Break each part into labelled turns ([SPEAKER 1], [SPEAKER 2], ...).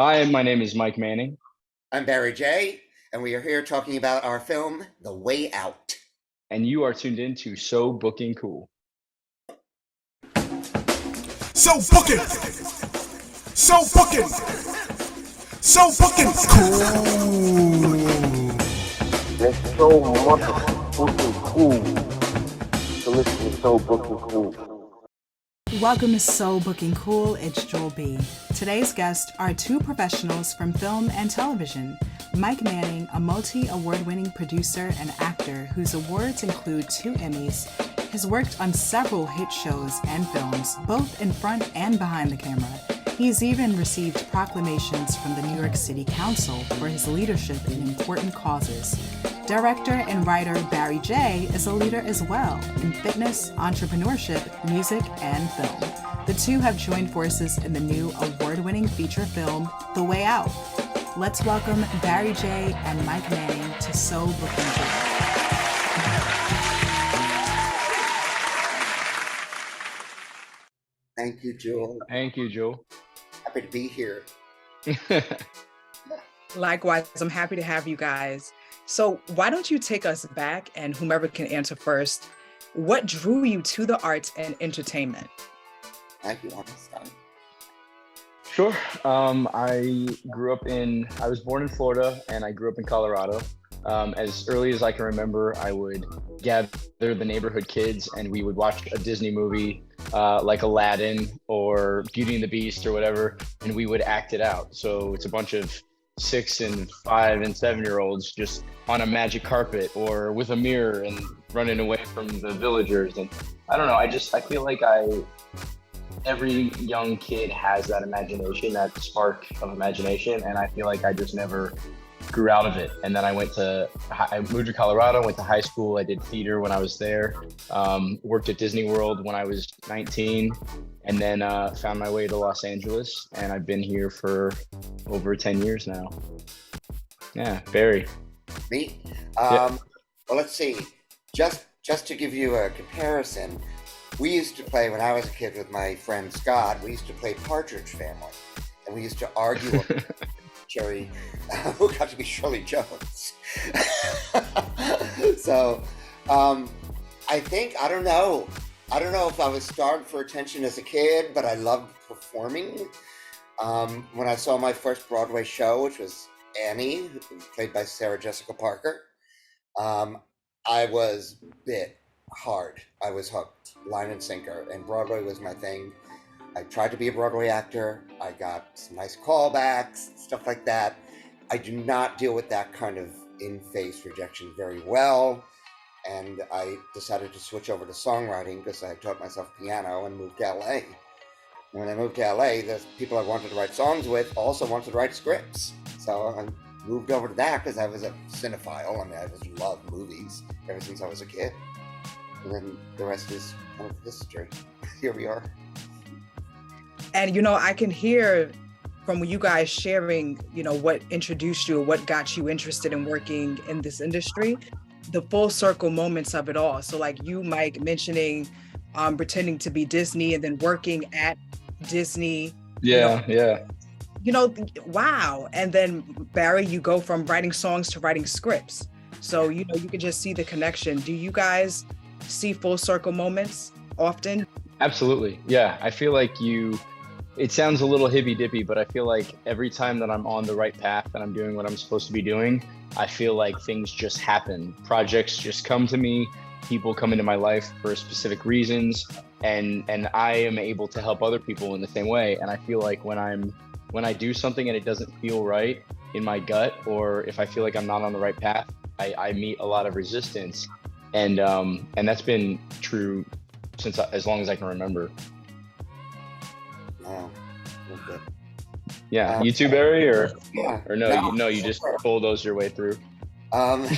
[SPEAKER 1] Hi, my name is Mike Manning.
[SPEAKER 2] I'm Barry J, and we are here talking about our film, The Way Out.
[SPEAKER 1] And you are tuned in to So Booking Cool.
[SPEAKER 3] So fucking, so fucking, so fucking cool.
[SPEAKER 4] There's so much fucking cool to listen to So Fucking Cool.
[SPEAKER 5] Welcome to So Booking Cool, it's Joel B. Today's guests are two professionals from film and television. Mike Manning, a multi-award-winning producer and actor whose awards include 2 Emmys, has worked on several hit shows and films, both in front and behind the camera. He's even received proclamations from the New York City Council for his leadership in important causes. Director and writer Barry J is a leader as well in fitness, entrepreneurship, music, and film. The two have joined forces in the new award-winning feature film, The Way Out. Let's welcome Barry J and Mike Manning to So Booking Cool.
[SPEAKER 2] Thank you, Joel.
[SPEAKER 1] Thank you, Joel.
[SPEAKER 2] Happy to be here.
[SPEAKER 5] Likewise, I'm happy to have you guys. So why don't you take us back, and whomever can answer first, what drew you to the arts and entertainment?
[SPEAKER 2] Thank you, Einstein.
[SPEAKER 1] Sure. I was born in Florida and I grew up in Colorado. As early as I can remember, I would gather the neighborhood kids and we would watch a Disney movie like Aladdin or Beauty and the Beast or whatever, and we would act it out. So it's a bunch of 6 and 5 and 7-year-olds just on a magic carpet or with a mirror and running away from the villagers. And I don't know, I feel like every young kid has that imagination, that spark of imagination, and I feel like I just never grew out of it. And then I moved to Colorado, went to high school, I did theater when I was there, worked at Disney World when I was 19, and then found my way to Los Angeles, and I've been here for over 10 years now. Yeah, Barry.
[SPEAKER 2] Me?
[SPEAKER 1] Yeah.
[SPEAKER 2] Well, let's see. Just to give you a comparison, we used to play, when I was a kid with my friend Scott, we used to play Partridge Family, and we used to argue over Cherry, who got to be Shirley Jones. So, I don't know if I was starved for attention as a kid, but I loved performing. When I saw my first Broadway show, which was Annie, played by Sarah Jessica Parker, I was bit hard. I was hooked, line and sinker, and Broadway was my thing. I tried to be a Broadway actor. I got some nice callbacks, stuff like that. I do not deal with that kind of in-face rejection very well, and I decided to switch over to songwriting because I taught myself piano and moved to LA. When I moved to LA, the people I wanted to write songs with also wanted to write scripts. So I moved over to that because I was a cinephile. I mean, I just loved movies ever since I was a kid. And then the rest is kind of history. Here we are.
[SPEAKER 5] And, I can hear from you guys sharing, what introduced you or what got you interested in working in this industry, the full circle moments of it all. So like you, Mike, mentioning pretending to be Disney and then working at Disney.
[SPEAKER 1] Yeah.
[SPEAKER 5] Wow. And then Barry, you go from writing songs to writing scripts. So, you can just see the connection. Do you guys see full circle moments often?
[SPEAKER 1] Absolutely. Yeah. I feel like it sounds a little hippy dippy, but I feel like every time that I'm on the right path and I'm doing what I'm supposed to be doing, I feel like things just happen. Projects just come to me. People come into my life for specific reasons, and I am able to help other people in the same way. And I feel like when I do something and it doesn't feel right in my gut, or if I feel like I'm not on the right path, I meet a lot of resistance. And that's been true since as long as I can remember.
[SPEAKER 2] Wow. Okay.
[SPEAKER 1] Yeah, you too, Barry, or
[SPEAKER 2] Yeah.
[SPEAKER 1] no, you just bulldoze your way through.
[SPEAKER 2] When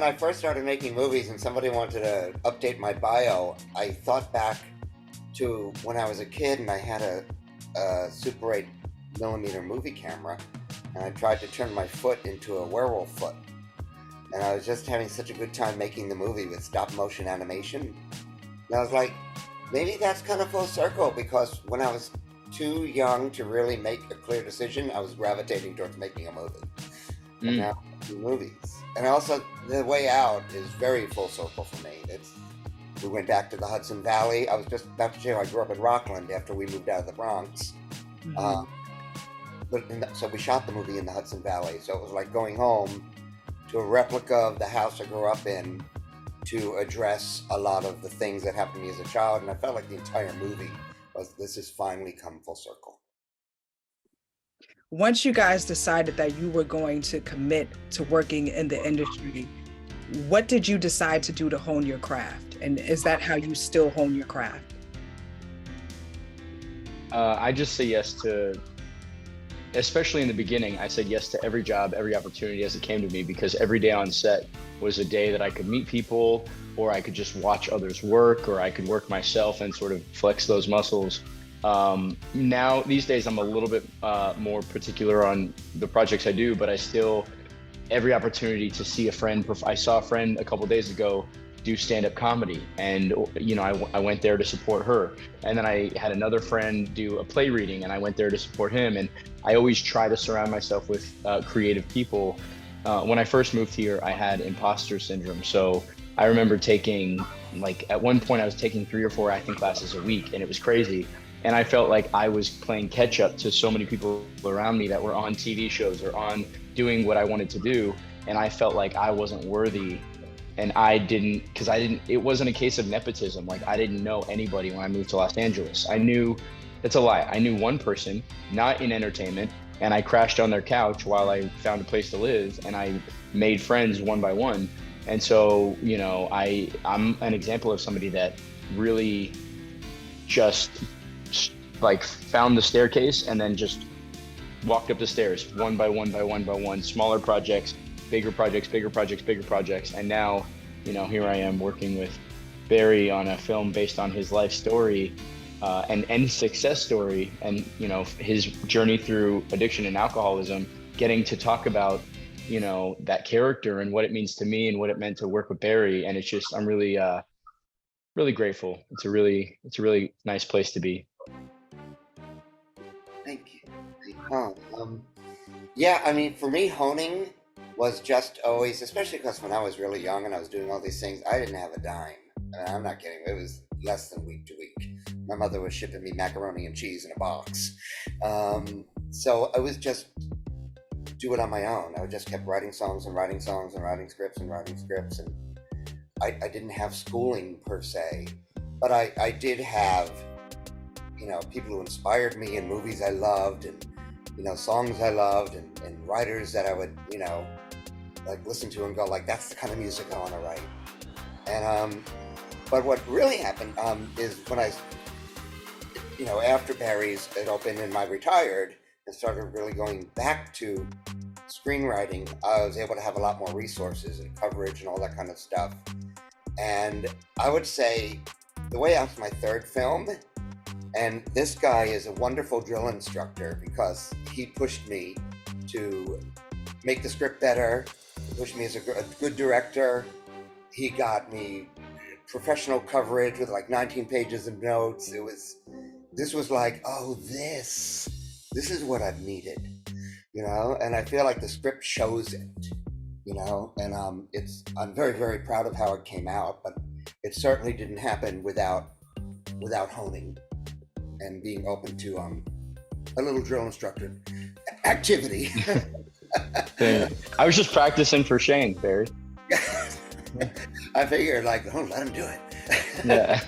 [SPEAKER 2] I first started making movies and somebody wanted to update my bio, I thought back to when I was a kid and I had a Super 8 millimeter movie camera, and I tried to turn my foot into a werewolf foot. And I was just having such a good time making the movie with stop motion animation. And I was like, maybe that's kind of full circle, because when I was too young to really make a clear decision, I was gravitating towards making a movie. And now I do movies. And also, The Way Out is very full circle for me. We went back to the Hudson Valley. I was just about to share, I grew up in Rockland after we moved out of the Bronx. So we shot the movie in the Hudson Valley. So it was like going home to a replica of the house I grew up in to address a lot of the things that happened to me as a child. And I felt like the entire movie was, this has finally come full circle.
[SPEAKER 6] Once you guys decided that you were going to commit to working in the industry, what did you decide to do to hone your craft? And is that how you still hone your craft?
[SPEAKER 1] I just say yes to, especially in the beginning, I said yes to every job, every opportunity as it came to me, because every day on set was a day that I could meet people, or I could just watch others work, or I could work myself and sort of flex those muscles. Now, these days, I'm a little bit more particular on the projects I do, but I still, every opportunity to see a friend, I saw a friend a couple days ago do stand-up comedy, and I went there to support her. And then I had another friend do a play reading, and I went there to support him. And I always try to surround myself with creative people. When I first moved here, I had imposter syndrome. So I remember taking, like, at one point I was taking 3 or 4 acting classes a week, and it was crazy. And I felt like I was playing catch up to so many people around me that were on TV shows or on doing what I wanted to do. And I felt like I wasn't worthy. And it wasn't a case of nepotism. Like, I didn't know anybody when I moved to Los Angeles. That's a lie. I knew one person, not in entertainment, and I crashed on their couch while I found a place to live, and I made friends one by one. And so, I'm an example of somebody that really just like found the staircase and then just walked up the stairs one by one by one by one, smaller projects, bigger projects, bigger projects, bigger projects. And now, here I am working with Barry on a film based on his life story and success story, and his journey through addiction and alcoholism, getting to talk about that character and what it means to me and what it meant to work with Barry. And it's just, I'm really really grateful. It's a really nice place to be.
[SPEAKER 2] Thank you. Yeah, I mean, for me, honing was just always, especially because when I was really young and I was doing all these things, I didn't have a dime. I'm not kidding. It was less than week to week. My mother was shipping me macaroni and cheese in a box. So I was just do it on my own. I just kept writing songs and writing songs and writing scripts and writing scripts. And I didn't have schooling per se, but I did have, people who inspired me in movies I loved, and, songs I loved, and writers that I would, like listen to and go like, that's the kind of music I want to write. And, but what really happened is when I, after Barry's it opened and I retired and started really going back to screenwriting, I was able to have a lot more resources and coverage and all that kind of stuff. And I would say The Way Out's my third film. And this guy is a wonderful drill instructor because he pushed me to make the script better, pushed me as a good director. He got me professional coverage with like 19 pages of notes. This was like, oh, this is what I've needed, and I feel like the script shows it, and I'm very, very proud of how it came out, but it certainly didn't happen without honing and being open to a little drill instructor activity.
[SPEAKER 1] I was just practicing for Shane, Barry.
[SPEAKER 2] I figured, like, oh, let him do it.
[SPEAKER 1] Yeah.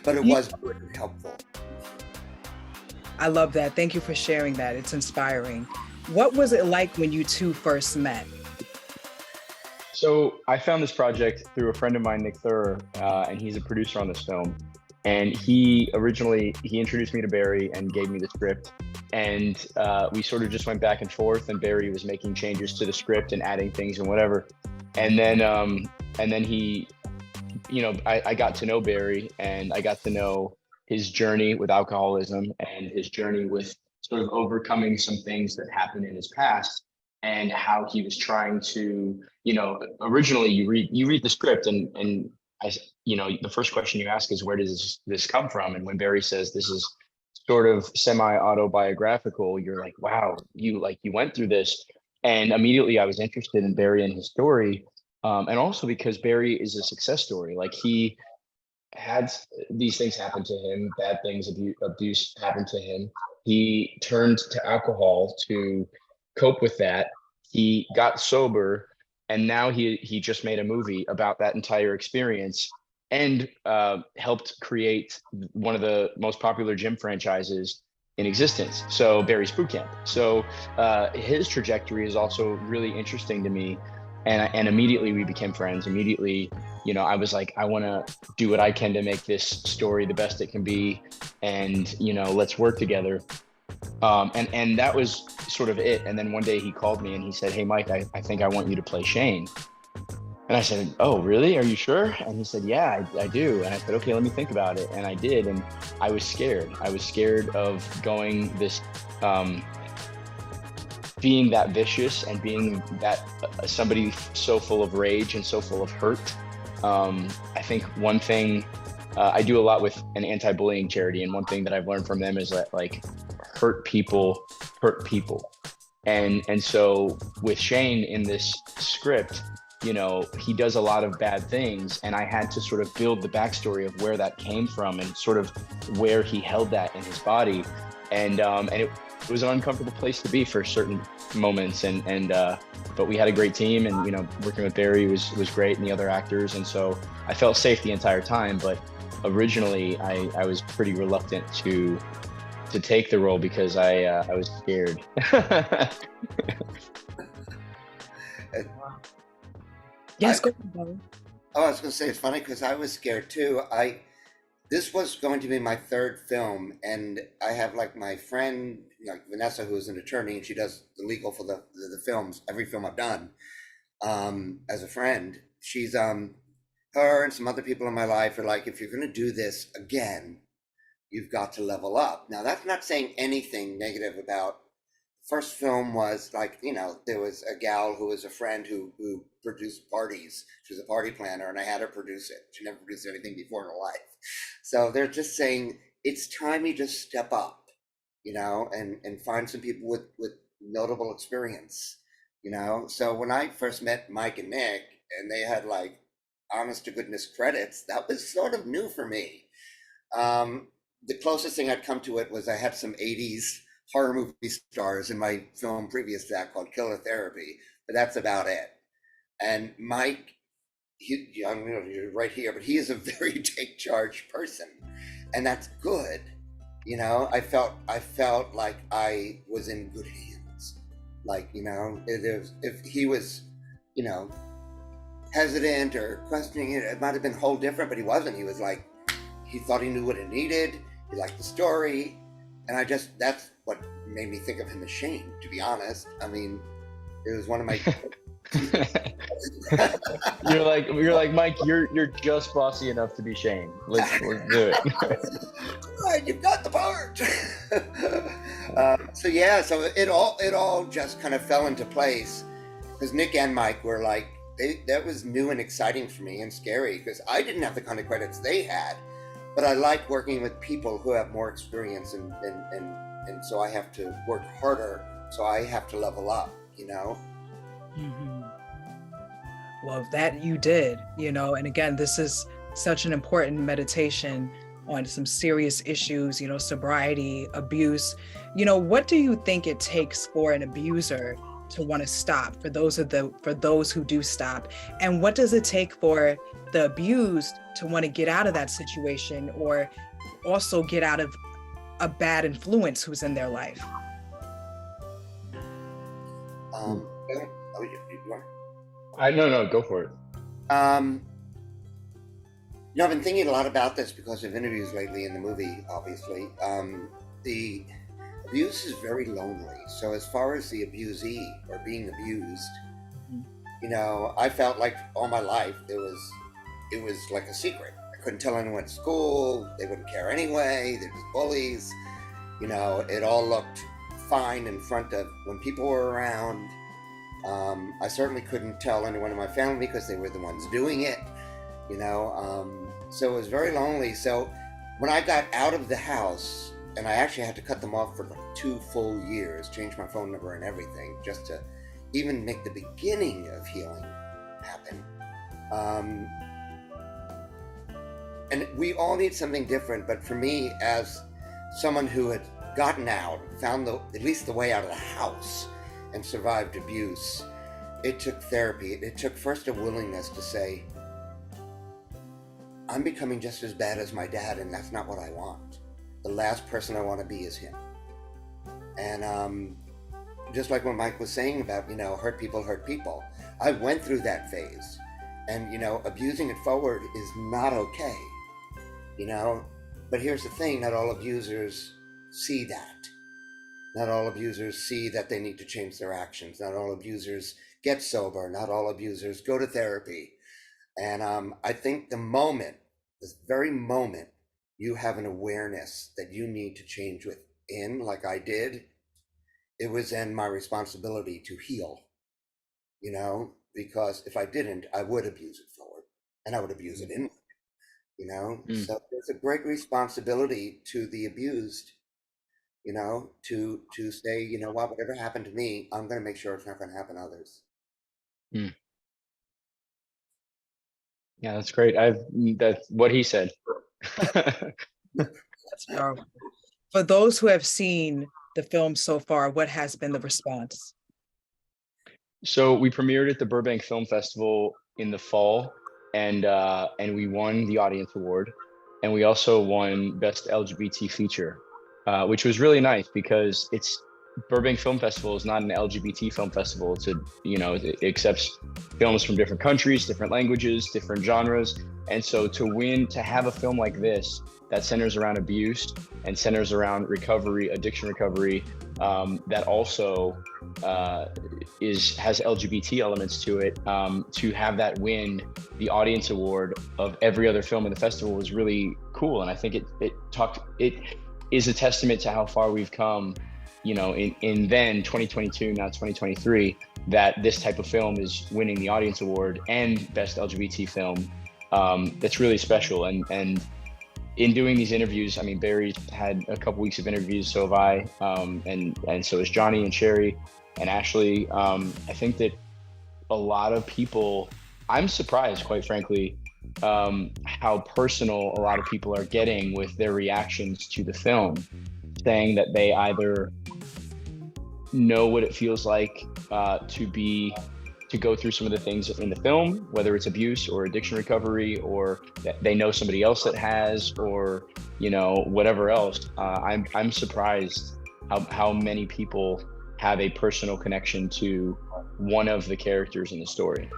[SPEAKER 2] But it was good and helpful.
[SPEAKER 6] I love that. Thank you for sharing that. It's inspiring. What was it like when you two first met?
[SPEAKER 1] So I found this project through a friend of mine, Nick Thurr, and he's a producer on this film. And he introduced me to Barry and gave me the script. And we sort of just went back and forth, and Barry was making changes to the script and adding things and whatever. And then he, I got to know Barry, and I got to know his journey with alcoholism and his journey with sort of overcoming some things that happened in his past, and how he was trying to, originally you read the script and I, the first question you ask is, where does this come from? And when Barry says, this is sort of semi-autobiographical, you're like, wow, you went through this. And immediately I was interested in Barry and his story. And also because Barry is a success story. Like he had these things happen to him, bad things, abuse happened to him. He turned to alcohol to cope with that. He got sober, and now he just made a movie about that entire experience, and helped create one of the most popular gym franchises in existence. So Barry's Boot Camp. So his trajectory is also really interesting to me, and immediately we became friends. Immediately, I was like, I want to do what I can to make this story the best it can be, and let's work together. And that was sort of it. And then one day he called me and he said, "Hey, Mike, I think I want you to play Shane." And I said, "Oh, really? Are you sure?" And he said, "Yeah, I do." And I said, "Okay, let me think about it." And I did. And I was scared. I was scared of going this, being that vicious and being that somebody so full of rage and so full of hurt. I think one thing, I do a lot with an anti-bullying charity, and one thing that I've learned from them is that, like, hurt people hurt people. And so with Shane in this script, he does a lot of bad things, and I had to sort of build the backstory of where that came from and sort of where he held that in his body. And it was an uncomfortable place to be for certain moments, but we had a great team, and working with Barry was great, and the other actors, and so I felt safe the entire time. But originally I was pretty reluctant to take the role because I was scared.
[SPEAKER 6] Yes, go ahead, Barry.
[SPEAKER 2] Oh, I was going to say, it's funny because I was scared too. This was going to be my third film, and I have, like, my friend, Vanessa, who's an attorney, and she does the legal for the films, every film I've done, as a friend. She's her and some other people in my life are like, if you're going to do this again, you've got to level up. Now, that's not saying anything negative about first film. Was like, there was a gal who was a friend who produced parties. She was a party planner, and I had her produce it. She never produced anything before in her life. So they're just saying, it's time you just step up, and find some people with notable experience, So when I first met Mike and Nick, and they had, like, honest to goodness credits, that was sort of new for me. The closest thing I'd come to it was I had some 80s horror movie stars in my film previous to that called Killer Therapy, but that's about it. And Mike, you're right here, but he is a very take charge person, and that's good. I felt like I was in good hands. Like, if he was, hesitant or questioning it, it might have been whole different, but he wasn't. He was like, he thought he knew what it needed. He liked the story. And that's what made me think of him as Shane, to be honest. I mean, it was one of my...
[SPEAKER 1] You're like, Mike, you're just bossy enough to be Shane. Let's do it.
[SPEAKER 2] Right, you've got the part. So it all just kind of fell into place, because Nick and Mike were like, that was new and exciting for me, and scary, because I didn't have the kind of credits they had. But I like working with people who have more experience, and so I have to work harder. So I have to level up,
[SPEAKER 6] Mm-hmm. Well, that you did, and again, this is such an important meditation on some serious issues, sobriety, abuse. What do you think it takes for an abuser to want to stop, for those who do stop? And what does it take for the abused to want to get out of that situation, or also get out of a bad influence who's in their life?
[SPEAKER 1] No, go for it.
[SPEAKER 2] I've been thinking a lot about this because of interviews lately in the movie, obviously. The abuse is very lonely. So as far as the abusee or being abused, I felt like all my life it was like a secret. I couldn't tell anyone at school. They wouldn't care anyway. They're just bullies. It all looked fine in front of when people were around. I certainly couldn't tell anyone in my family because they were the ones doing it. So it was very lonely. So when I got out of the house, and I actually had to cut them off for like 2 full years, change my phone number and everything, just to even make the beginning of healing happen. And we all need something different, but for me, as someone who had gotten out, found at least the way out of the house, and survived abuse, it took therapy. It took first a willingness to say, I'm becoming just as bad as my dad, and that's not what I want. The last person I want to be is him. And just like what Mike was saying about, hurt people, I went through that phase. And, abusing it forward is not okay, But here's the thing, not all abusers see that. Not all abusers see that they need to change their actions. Not all abusers get sober. Not all abusers go to therapy. And I think this very moment, you have an awareness that you need to change within, like I did, it was then my responsibility to heal, because if I didn't, I would abuse it forward, and I would abuse it inward, So there's a great responsibility to the abused, to say, whatever happened to me, I'm going to make sure it's not going to happen to others.
[SPEAKER 1] Mm. Yeah, that's great. That's what he said.
[SPEAKER 6] That's powerful. For those who have seen the film so far, what has been the response?
[SPEAKER 1] So we premiered at the Burbank Film Festival in the fall, and we won the audience award, and we also won Best LGBT Feature, which was really nice because Burbank Film Festival is not an LGBT film festival. It accepts films from different countries, different languages, different genres, and so to have a film like this that centers around abuse and centers around recovery, addiction recovery, that also has LGBT elements to it, to have that win the audience award of every other film in the festival was really cool. And I think it is a testament to how far we've come, in then 2022, now 2023, that this type of film is winning the audience award and best LGBT film. That's really special. And in doing these interviews, I mean, Barry's had a couple weeks of interviews, so have I, and so is Johnny and Sherry and Ashley. I think that a lot of people, I'm surprised, quite frankly, how personal a lot of people are getting with their reactions to the film, saying that they either know what it feels like to go through some of the things in the film, whether it's abuse or addiction recovery, or that they know somebody else that has, or whatever else. I'm surprised how many people have a personal connection to one of the characters in the story.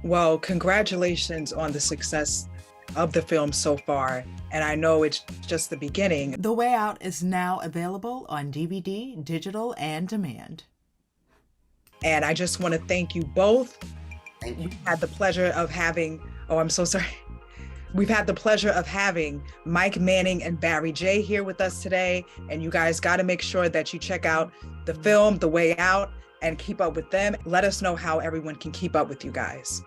[SPEAKER 6] Well, congratulations on the success of the film so far, and I know it's just the beginning.
[SPEAKER 5] The Way Out is now available on DVD, digital, and demand.
[SPEAKER 6] And I just want to thank you both.
[SPEAKER 2] Thank you.
[SPEAKER 6] We had the pleasure of having, I'm so sorry. We've had the pleasure of having Mike Manning and Barry J here with us today. And you guys got to make sure that you check out the film, The Way Out, and keep up with them. Let us know how everyone can keep up with you guys.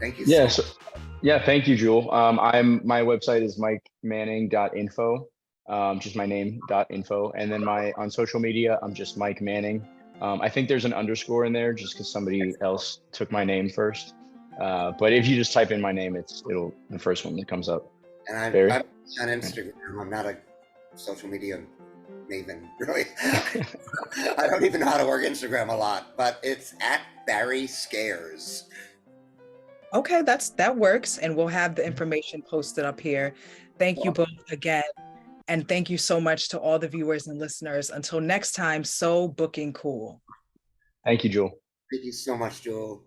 [SPEAKER 2] Thank you.
[SPEAKER 1] Yes. Yeah, thank you, Jewel. My website is mikemanning.info, just my name.info. And then on social media, I'm just Mike Manning. I think there's an underscore in there just because somebody else took my name first. But if you just type in my name, it'll the first one that comes up.
[SPEAKER 2] And I'm on Instagram. I'm not a social media maven, really. I don't even know how to work Instagram a lot, but it's @BarryScares.
[SPEAKER 6] Okay, that works. And we'll have the information posted up here. Thank you both again. And thank you so much to all the viewers and listeners. Until next time, so booking cool.
[SPEAKER 1] Thank you, Jewel.
[SPEAKER 2] Thank you so much, Joel.